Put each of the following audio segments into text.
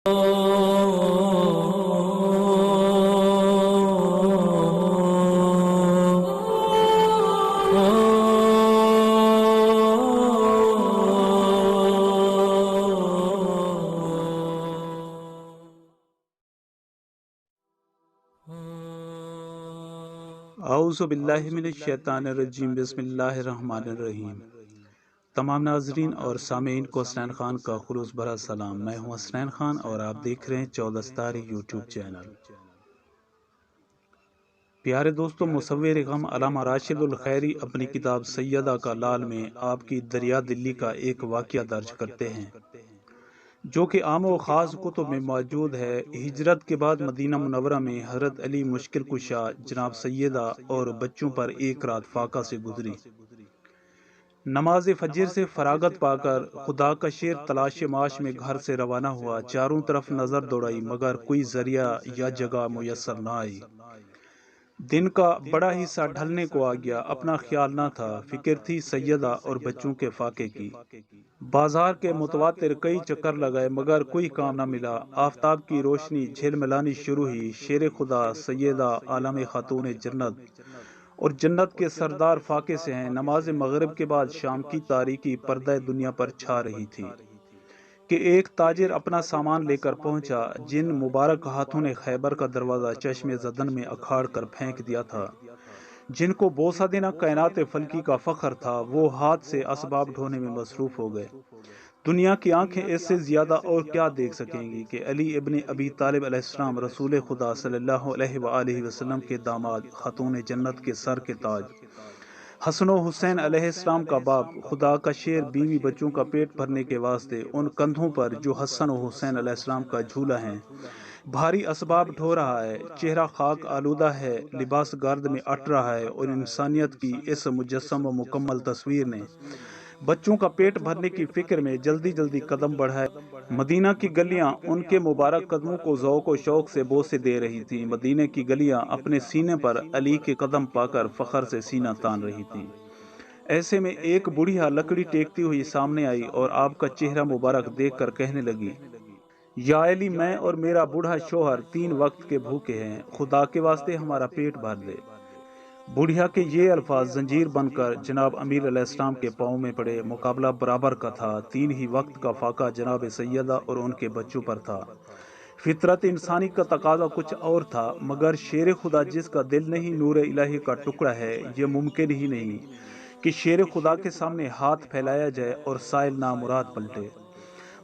اعوذ باللہ من الشیطان الرجیم، بسم اللہ الرحمن الرحیم۔ تمام ناظرین اور سامعین کو حسنین خان کا خلوص بھرا سلام۔ میں ہوں حسنین خان اور آپ دیکھ رہے ہیں 14 ستارے یوٹیوب چینل۔ پیارے دوستو، مصور غم علامہ راشد الخیری اپنی کتاب سیدہ کا لال میں آپ کی دریا دلی کا ایک واقعہ درج کرتے ہیں جو کہ عام و خاص کتب میں موجود ہے۔ ہجرت کے بعد مدینہ منورہ میں حضرت علی مشکل کشا جناب سیدہ اور بچوں پر ایک رات فاقہ سے گزری۔ نماز فجر سے فراغت پا کر خدا کا شیر تلاش معاش میں گھر سے روانہ ہوا۔ چاروں طرف نظر دوڑائی مگر کوئی ذریعہ یا جگہ میسر نہ آئی۔ دن کا بڑا حصہ ڈھلنے کو آ گیا۔ اپنا خیال نہ تھا، فکر تھی سیدہ اور بچوں کے فاقے کی۔ بازار کے متواتر کئی چکر لگائے مگر کوئی کام نہ ملا۔ آفتاب کی روشنی جھلملانی شروع ہوئی۔ شیر خدا سیدہ عالم خاتون جنت اور جنت کے سردار فاقے سے ہیں۔ نماز مغرب کے بعد شام کی تاریکی پردہ دنیا پر چھا رہی تھی کہ ایک تاجر اپنا سامان لے کر پہنچا۔ جن مبارک ہاتھوں نے خیبر کا دروازہ چشم زدن میں اکھاڑ کر پھینک دیا تھا، جن کو بوسہ دینا کائنات فلکی کا فخر تھا، وہ ہاتھ سے اسباب ڈھونے میں مصروف ہو گئے۔ دنیا کی آنکھیں اس سے زیادہ اور کیا دیکھ سکیں گی کہ علی ابن ابی طالب علیہ السلام رسول خدا صلی اللہ علیہ وآلہ وسلم کے داماد، خاتون جنت کے سر کے تاج، حسن و حسین علیہ السلام کا باپ، خدا کا شیر بیوی بچوں کا پیٹ بھرنے کے واسطے ان کندھوں پر جو حسن و حسین علیہ السلام کا جھولا ہے بھاری اسباب ڈھو رہا ہے۔ چہرہ خاک آلودہ ہے، لباس گرد میں اٹ رہا ہے، اور انسانیت کی اس مجسم و مکمل تصویر نے بچوں کا پیٹ بھرنے کی فکر میں جلدی جلدی قدم بڑھائے۔ مدینہ کی گلیاں ان کے مبارک قدموں کو ذوق و شوق سے بوسے دے رہی تھیں۔ مدینہ کی گلیاں اپنے سینے پر علی کے قدم پا کر فخر سے سینہ تان رہی تھیں۔ ایسے میں ایک بڑھیا لکڑی ٹیکتی ہوئی سامنے آئی اور آپ کا چہرہ مبارک دیکھ کر کہنے لگی، یا علی، میں اور میرا بوڑھا شوہر 3 وقت کے بھوکے ہیں، خدا کے واسطے ہمارا پیٹ بھر دے۔ بڑھیا کے یہ الفاظ زنجیر بن کر جناب امیر علیہ السلام کے پاؤں میں پڑے۔ مقابلہ برابر کا تھا۔ 3 ہی وقت کا فاقہ جناب سیدہ اور ان کے بچوں پر تھا۔ فطرت انسانی کا تقاضا کچھ اور تھا، مگر شیر خدا جس کا دل نہیں نور الہی کا ٹکڑا ہے، یہ ممکن ہی نہیں کہ شیر خدا کے سامنے ہاتھ پھیلایا جائے اور سائل نامراد پلٹے۔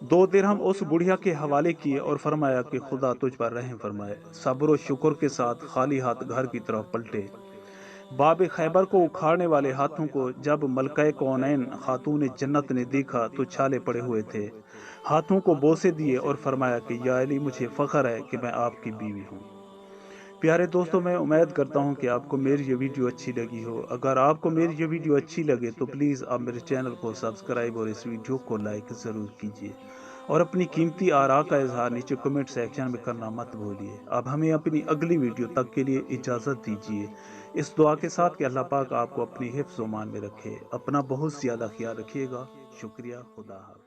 2 درہم اس بڑھیا کے حوالے کیے اور فرمایا کہ خدا تجھ پر رحم فرمائے۔ صبر و شکر کے ساتھ خالی ہاتھ گھر کی طرف پلٹے۔ باب خیبر کو اکھاڑنے والے ہاتھوں کو جب ملکہ کونین خاتون جنت نے دیکھا تو چھالے پڑے ہوئے تھے۔ ہاتھوں کو بوسے دیے اور فرمایا کہ یا علی، مجھے فخر ہے کہ میں آپ کی بیوی ہوں۔ پیارے دوستوں، میں امید کرتا ہوں کہ آپ کو میری یہ ویڈیو اچھی لگی ہو۔ اگر آپ کو میری یہ ویڈیو اچھی لگے تو پلیز آپ میرے چینل کو سبسکرائب اور اس ویڈیو کو لائک ضرور کیجیے، اور اپنی قیمتی آراء کا اظہار نیچے کمنٹ سیکشن میں کرنا مت بھولیے۔ اب ہمیں اپنی اگلی ویڈیو تک کے لیے اجازت دیجیے، اس دعا کے ساتھ کہ اللہ پاک آپ کو اپنی حفظ و امان میں رکھے۔ اپنا بہت زیادہ خیال رکھیے گا۔ شکریہ۔ خدا حافظ۔